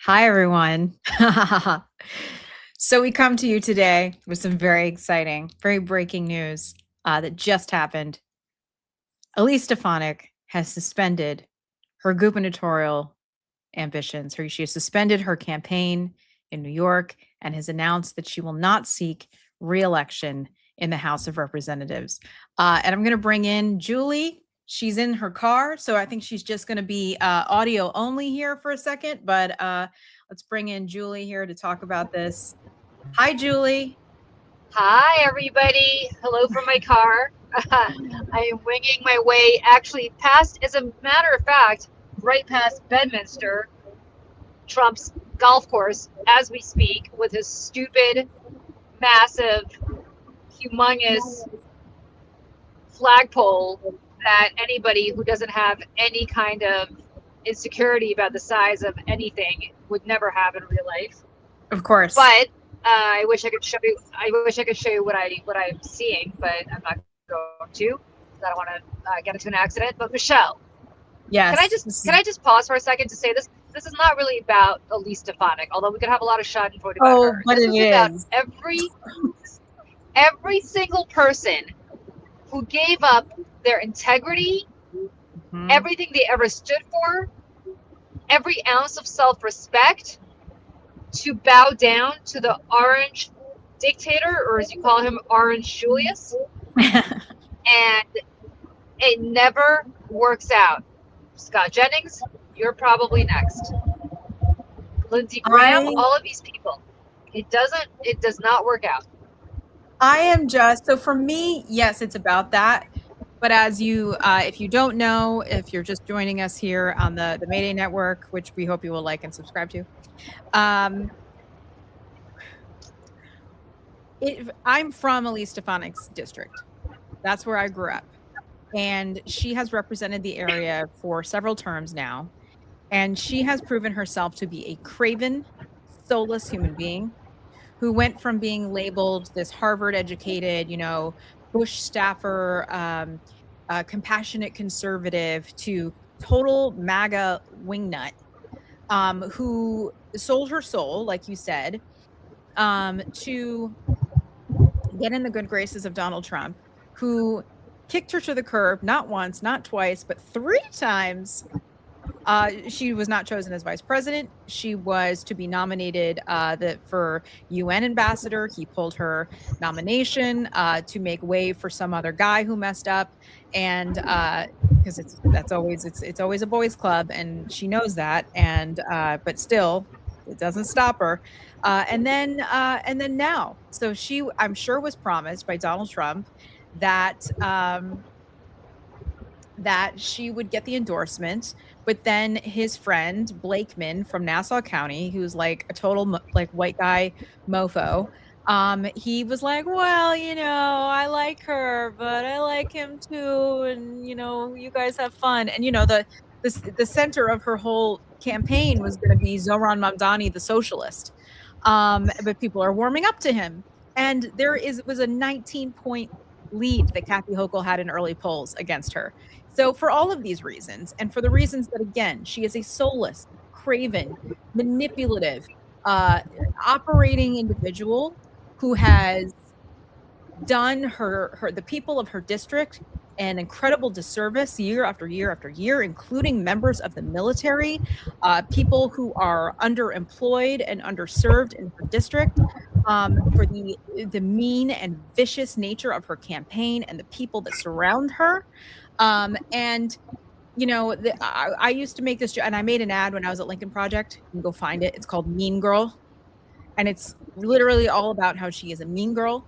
Hi, everyone. So we come to you today with some very exciting, very breaking news that just happened. Elise Stefanik has suspended her gubernatorial ambitions. She has suspended her campaign in New York and has announced that she will not seek re-election in the House of Representatives. And I'm going to bring in Julie. She's in her car, so I think she's just going to be audio only here for a second. But let's bring in Julie here to talk about this. Hi, Julie. Hi, everybody. Hello from my car. I am winging my way actually past, as a matter of fact, right past Bedminster, Trump's golf course, as we speak, with his stupid, massive, humongous flagpole that anybody who doesn't have any kind of insecurity about the size of anything would never have in real life. Of course. But I wish I could show you. I wish I could show you what I'm seeing, but I'm not going to. I don't want to get into an accident. But Michelle, Yes. can I just pause for a second to say this? This is not really about Elise Stefanik, although we could have a lot of schadenfreude about her. But this it is about is. every single person who gave up their integrity, everything they ever stood for, every ounce of self-respect, to bow down to the orange dictator, or as you call him, Orange Julius. And it never works out. Scott Jennings, you're probably next. Lindsey Graham, all of these people. It does not work out. I am just, so for me, yes, it's about that. But as you, if you don't know, if you're just joining us here on the Mayday Network, which we hope you will like and subscribe to, I'm from Elise Stefanik's district. That's where I grew up. And she has represented the area for several terms now. And she has proven herself to be a craven, soulless human being who went from being labeled this Harvard-educated, Bush staffer, compassionate conservative to total MAGA wingnut, who sold her soul, like you said, to get in the good graces of Donald Trump, who kicked her to the curb, not once, not twice, but 3 times. She was not chosen as vice president. She was to be nominated for UN ambassador. He pulled her nomination to make way for some other guy who messed up, and because it's always a boys' club, and she knows that. And but still, it doesn't stop her. And then now, so she, I'm sure, was promised by Donald Trump that she would get the endorsement, but then his friend Blakeman from Nassau County, who's like a total white guy mofo, he was like, well, I like her, but I like him too, and you guys have fun. And the center of her whole campaign was going to be Zohran Mamdani, the socialist, but people are warming up to him, and it was a 19-point lead that Kathy Hochul had in early polls against her. So for all of these reasons, and for the reasons that, again, she is a soulless, craven, manipulative, operating individual who has done the people of her district an incredible disservice year after year after year, including members of the military, people who are underemployed and underserved in her district, for the mean and vicious nature of her campaign and the people that surround her. I used to make this, and I made an ad when I was at Lincoln Project. You can go find it. It's called Mean Girl. And it's literally all about how she is a mean girl.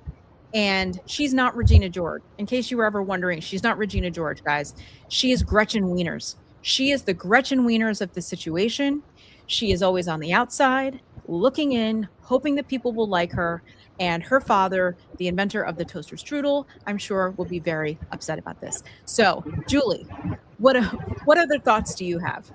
And she's not Regina George. In case you were ever wondering, she's not Regina George, guys. She is Gretchen Wieners. She is the Gretchen Wieners of the situation. She is always on the outside, looking in, hoping that people will like her. And her father, the inventor of the toaster strudel, I'm sure will be very upset about this. So, Julie, what other thoughts do you have?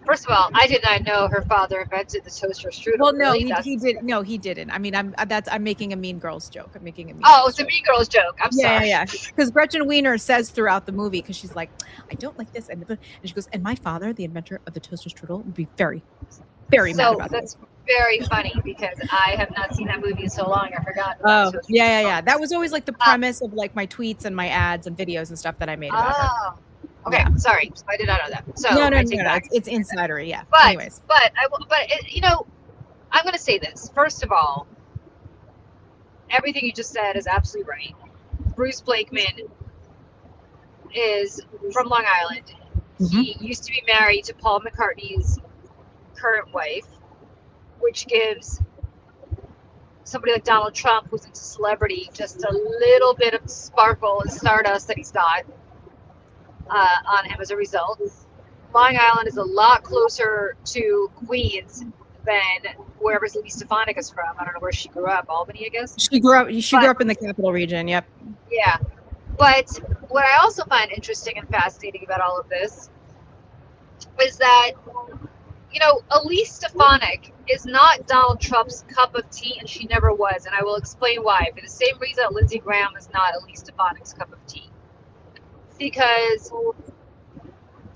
First of all, I did not know her father invented the toaster strudel. Well, no, really? he did. No, he didn't. I mean, I'm making a Mean Girls joke. I'm making a Mean. Oh, it's a Mean Girls joke. I'm sorry. Yeah. Because Gretchen Wieners says throughout the movie, because she's like, I don't like this, and she goes, and my father, the inventor of the toaster strudel, would be very very mad So about that's this. very funny because I have not seen that movie in so long. I forgot. Oh, yeah. That was always like the premise of like my tweets and my ads and videos and stuff that I made about her. Okay, Yeah. sorry, I did not know that. So No. I take back. It's insidery. Yeah. But Anyways. you know, I'm going to say this. First of all, everything you just said is absolutely right. Bruce Blakeman is from Long Island. He used to be married to Paul McCartney's current wife, which gives somebody like Donald Trump, who's into celebrity, just a little bit of sparkle and stardust that he's got on him as a result. Long Island is a lot closer to Queens than wherever Elise Stefanik is from. I don't know where she grew up. Albany, I guess. She grew up in the capital region. Yep. Yeah. But what I also find interesting and fascinating about all of this is that, you know, Elise Stefanik is not Donald Trump's cup of tea, and she never was. And I will explain why. For the same reason that Lindsey Graham is not Elise Stefanik's cup of tea. Because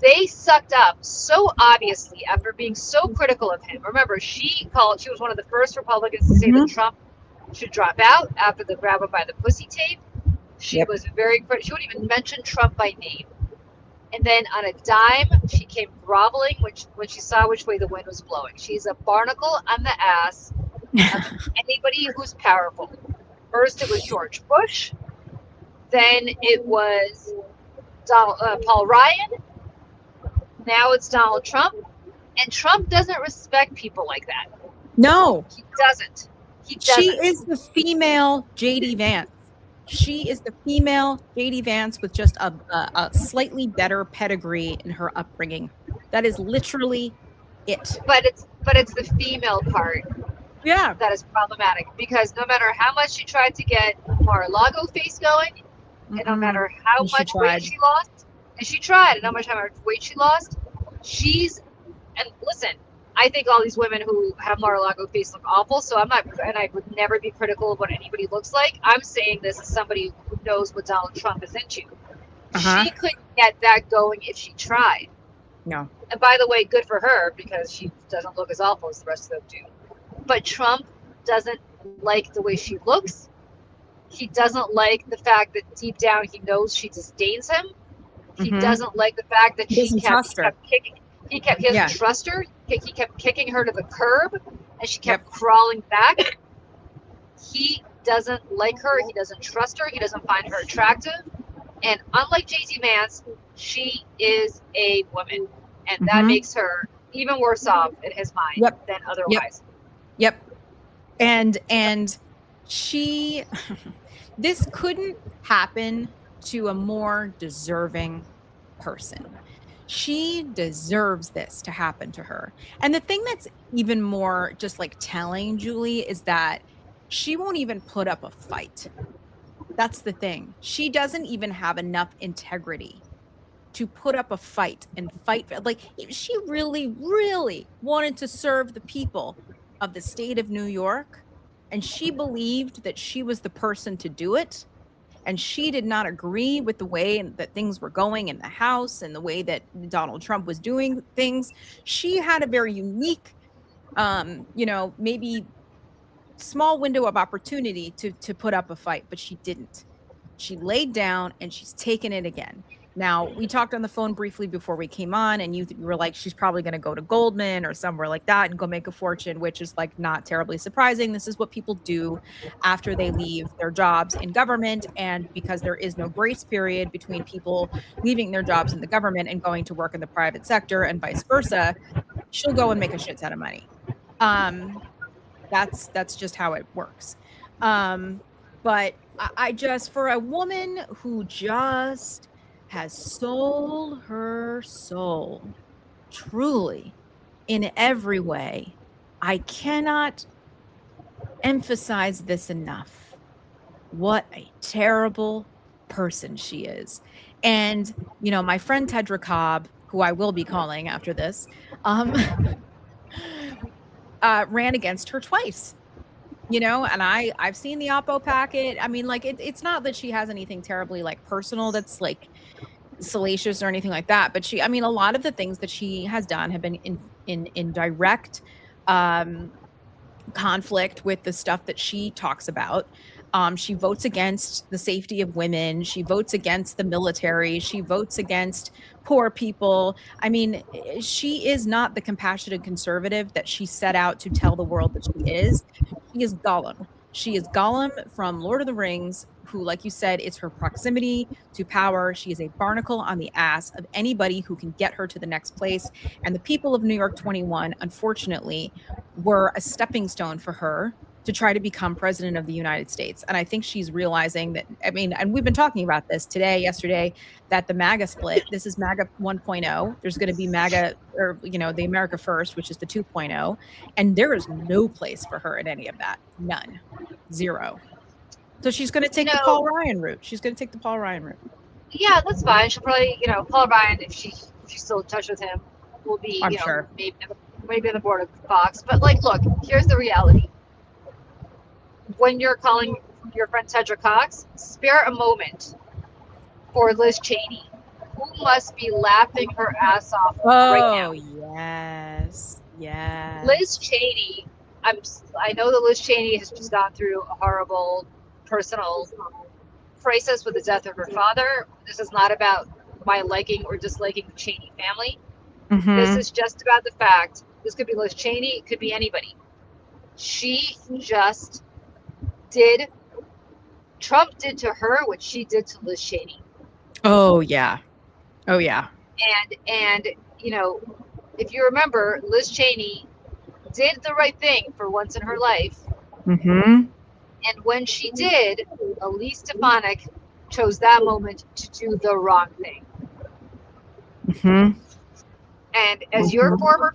they sucked up so obviously after being so critical of him. Remember, she was one of the first Republicans to say that Trump should drop out after the grab him by the pussy tape. She was very critical. She wouldn't even mention Trump by name. And then on a dime, she came groveling when she saw which way the wind was blowing. She's a barnacle on the ass of anybody who's powerful. First it was George Bush. Then it was Paul Ryan. Now it's Donald Trump. And Trump doesn't respect people like that. No. He doesn't. She is the female J.D. Vance. She is the female J.D. Vance with just a slightly better pedigree in her upbringing. That is literally it. But it's the female part. Yeah. That is problematic because no matter how much she tried to get Mar-a-Lago face going, and no matter how much weight she lost, and she tried, and how much weight she lost, and listen, I think all these women who have Mar-a-Lago face look awful, so I'm not, and I would never be critical of what anybody looks like. I'm saying this as somebody who knows what Donald Trump is into. She couldn't get that going if she tried. No. And by the way, good for her because she doesn't look as awful as the rest of them do. But Trump doesn't like the way she looks. He doesn't like the fact that deep down he knows she disdains him. He doesn't like the fact that he doesn't trust her. He kept kicking her to the curb, and she kept crawling back. He doesn't like her. He doesn't trust her. He doesn't find her attractive. And unlike J.D. Vance, she is a woman, and that makes her even worse off in his mind than otherwise. Yep. And she, this couldn't happen to a more deserving person. She deserves this to happen to her. And the thing that's even more just like telling, Julie, is that she won't even put up a fight. That's the thing. She doesn't even have enough integrity to put up a fight and fight. Like, if she really, really wanted to serve the people of the state of New York, and she believed that she was the person to do it, and she did not agree with the way that things were going in the House and the way that Donald Trump was doing things, she had a very unique, maybe small window of opportunity to put up a fight, but she didn't. She laid down and she's taken it again. Now, we talked on the phone briefly before we came on, and you were like, she's probably going to go to Goldman or somewhere like that and go make a fortune, which is like not terribly surprising. This is what people do after they leave their jobs in government. And because there is no grace period between people leaving their jobs in the government and going to work in the private sector and vice versa, she'll go and make a shit ton of money. That's just how it works. But I just, for a woman who just has sold her soul truly in every way, I cannot emphasize this enough. What a terrible person she is. And, my friend Tedra Cobb, who I will be calling after this, ran against her twice. And I've seen the Oppo packet. I mean, like, it's not that she has anything terribly like personal that's like salacious or anything like that, but a lot of the things that she has done have been in direct conflict with the stuff that she talks about. She votes against the safety of women. She votes against the military. She votes against poor people. I mean, she is not the compassionate conservative that she set out to tell the world that she is. She is Gollum. She is Gollum from Lord of the Rings, who, like you said, it's her proximity to power. She is a barnacle on the ass of anybody who can get her to the next place. And the people of New York 21, unfortunately, were a stepping stone for her to try to become president of the United States. And I think she's realizing that, I mean, and we've been talking about this today, yesterday, that the MAGA split, this is MAGA 1.0. There's going to be MAGA, or, you know, the America First, which is the 2.0. And there is no place for her in any of that. None. Zero. So she's going to take the Paul Ryan route. She's going to take the Paul Ryan route. Yeah, that's fine. She'll probably, Paul Ryan, if she's still in touch with him, will be, I'm sure. maybe on the board of Fox. But, like, look, here's the reality. When you're calling your friend Tedra Cox, spare a moment for Liz Cheney, who must be laughing her ass off right now. Oh, yes. Yeah. Liz Cheney, I know that Liz Cheney has just gone through a horrible personal crisis with the death of her father. This is not about my liking or disliking the Cheney family. Mm-hmm. This is just about the fact, this could be Liz Cheney, it could be anybody. She just Trump did to her what she did to Liz Cheney. Oh, yeah. Oh, yeah. And if you remember, Liz Cheney did the right thing for once in her life. Mm-hmm. And when she did, Elise Stefanik chose that moment to do the wrong thing. Mm-hmm. And as your former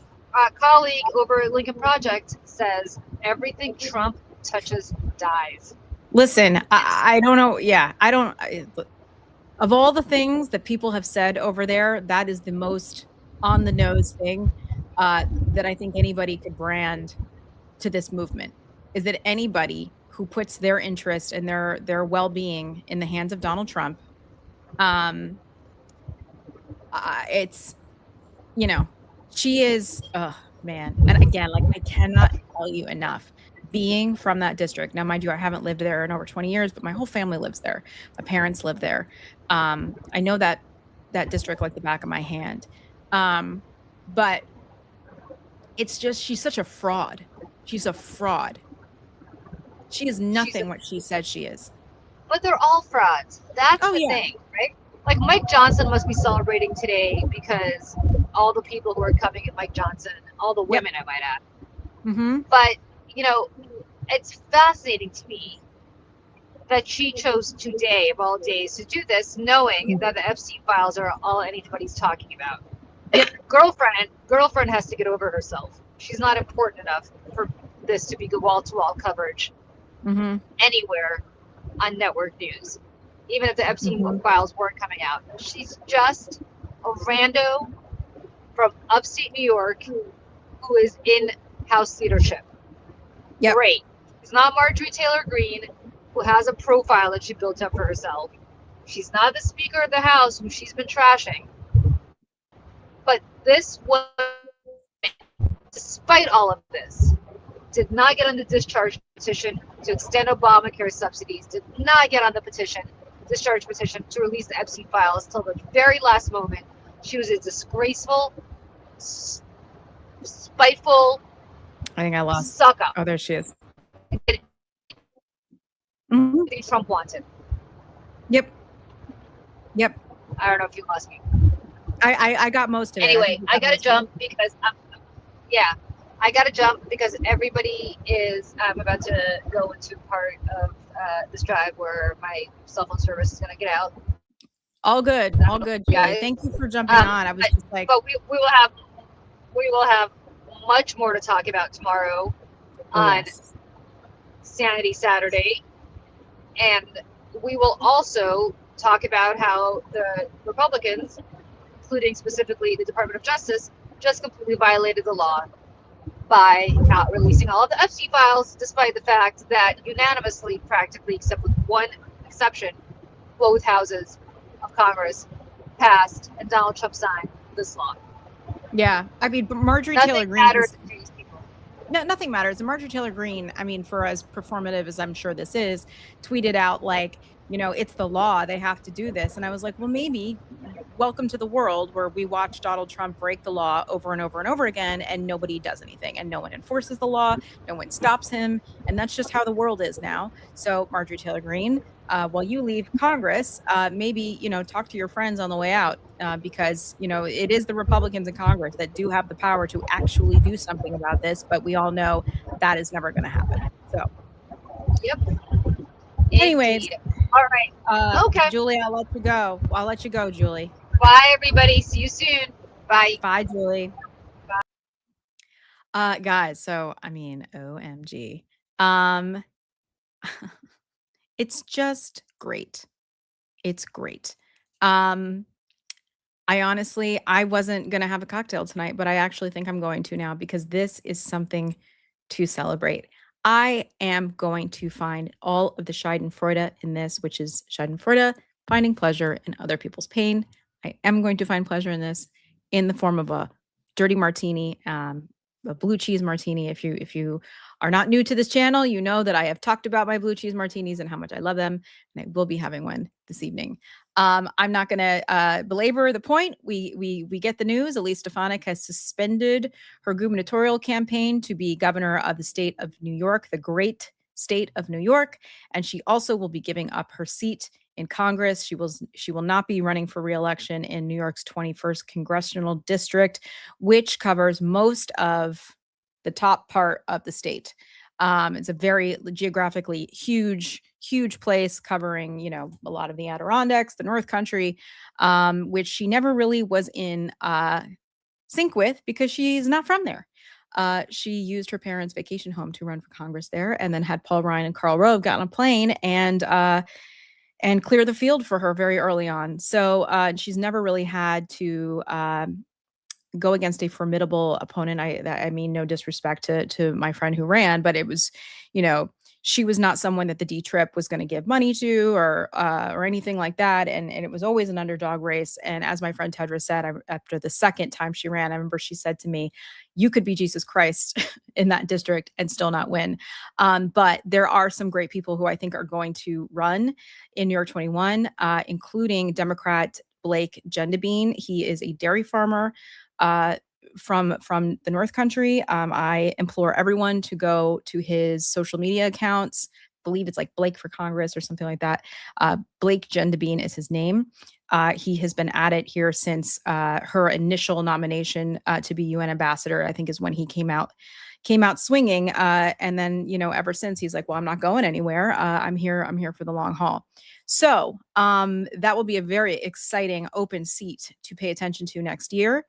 colleague over at Lincoln Project says, everything Trump touches dies. Listen, I don't know. Yeah, of all the things that people have said over there, that is the most on the nose thing that I think anybody could brand to this movement, is that anybody who puts their interest and their well-being in the hands of Donald Trump, it's, she is, oh man. And again, like, I cannot tell you enough. Being from that district. Now, mind you, I haven't lived there in over 20 years, but my whole family lives there. My parents live there. I know that district like the back of my hand. But it's just, she's such a fraud. She's a fraud. She is nothing what she says she is. But they're all frauds. That's the thing, right? Like, Mike Johnson must be celebrating today because all the people who are coming at Mike Johnson, all the women, I might add. Mm-hmm. But it's fascinating to me that she chose today of all days to do this, knowing that the Epstein files are all anybody's talking about. Girlfriend has to get over herself. She's not important enough for this to be wall-to-wall coverage anywhere on network news, even if the Epstein files weren't coming out. She's just a rando from upstate New York who is in House leadership. Yep. Great. She's not Marjorie Taylor Greene, who has a profile that she built up for herself. She's not the Speaker of the House, who she's been trashing. But this woman, despite all of this, did not get on the discharge petition to extend Obamacare subsidies, did not get on the discharge petition to release the Epstein files till the very last moment. She was a disgraceful, spiteful, I think I lost. suck up. Oh, there she is. Trump wanted. Yep. I don't know if you lost me. I got most of it. Anyway, I gotta jump because I gotta jump because everybody is. I'm about to go into part of this drive where my cell phone service is gonna get out. All good, Julie. Thank you for jumping on. I was just like, but we will have much more to talk about tomorrow on Sanity Saturday, and we will also talk about how the Republicans, including specifically the Department of Justice, just completely violated the law by not releasing all of the Epstein files, despite the fact that unanimously, practically except with one exception, both houses of Congress passed and Donald Trump signed this law. Yeah, I mean, but Marjorie Nothing Taylor Greene. nothing matters. And Marjorie Taylor Greene, I mean, for as performative as I'm sure this is, tweeted out like, it's the law. They have to do this. And I was like, well, maybe welcome to the world where we watch Donald Trump break the law over and over and over again, and nobody does anything, and no one enforces the law, no one stops him, and that's just how the world is now. So, Marjorie Taylor Greene, while you leave Congress, maybe talk to your friends on the way out, because it is the Republicans in Congress that do have the power to actually do something about this, but we all know that is never going to happen. So, Yep. anyways, Indeed. All right. Okay. Julie, I'll let you go. I'll let you go, Julie. Bye, everybody. See you soon. Bye. Bye, Julie. Guys, so I mean, OMG. It's just great. It's great. I wasn't gonna have a cocktail tonight, but I actually think I'm going to now because this is something to celebrate. I am going to find all of the Schadenfreude in this, which is Schadenfreude, finding pleasure in other people's pain. I am going to find pleasure in this in the form of a dirty martini, a blue cheese martini. If you are not new to this channel, you know that I have talked about my blue cheese martinis and how much I love them, and I will be having one this evening. I'm not going to belabor the point. We get the news. Elise Stefanik has suspended her gubernatorial campaign to be governor of the state of New York, the great state of New York, and she also will be giving up her seat in Congress. She will not be running for re-election in New York's 21st Congressional District, which covers most of the top part of the state. It's a very geographically huge place covering, a lot of the Adirondacks, the North Country, which she never really was in sync with because she's not from there. She used her parents' vacation home to run for Congress there, and then had Paul Ryan and Karl Rove get on a plane and clear the field for her very early on. So she's never really had to go against a formidable opponent. I mean, no disrespect to my friend who ran, but it was, she was not someone that the D Trip was going to give money to or anything like that. And it was always an underdog race. And as my friend Tedra said, after the second time she ran, I remember she said to me, "You could be Jesus Christ in that district and still not win." But there are some great people who I think are going to run in New York 21, including Democrat Blake Gendabine. He is a dairy farmer from the North Country. I implore everyone to go to his social media accounts. I believe it's like Blake for Congress or something like that. Blake Gendabine is his name. He has been at it here since her initial nomination to be UN ambassador, I think is when he came out swinging. And then, ever since he's like, well, I'm not going anywhere. I'm here for the long haul. So that will be a very exciting open seat to pay attention to next year.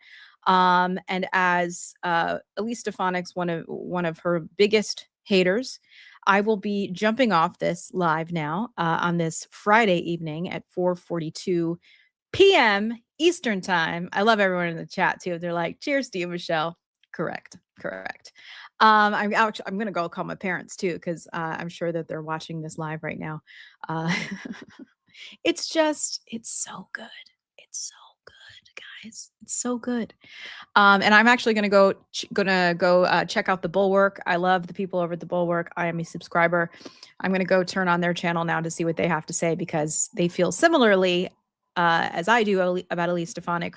And as Elise Stefanik's one of her biggest haters, I will be jumping off this live now on this Friday evening at 4:42 p.m. Eastern time. I love everyone in the chat too. They're like, "Cheers to you, Michelle." Correct. I'm going to go call my parents too, because I'm sure that they're watching this live right now. It's so good. It's so good, guys. It's so good. And I'm actually going to go check out the Bulwark. I love the people over at the Bulwark. I am a subscriber. I'm going to go turn on their channel now to see what they have to say, because they feel similarly as I do about Elise Stefanik,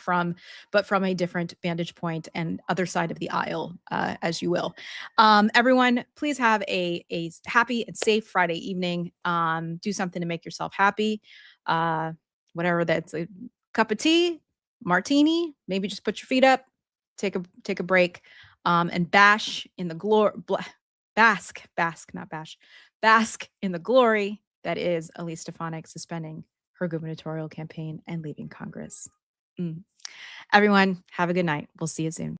but from a different vantage point and other side of the aisle, as you will. Everyone, please have a happy and safe Friday evening. Do something to make yourself happy. Whatever that's, a cup of tea, martini, maybe just put your feet up, take a break, and bask in the glory that is Elise Stefanik suspending her gubernatorial campaign and leaving Congress. Everyone, have a good night. We'll see you soon.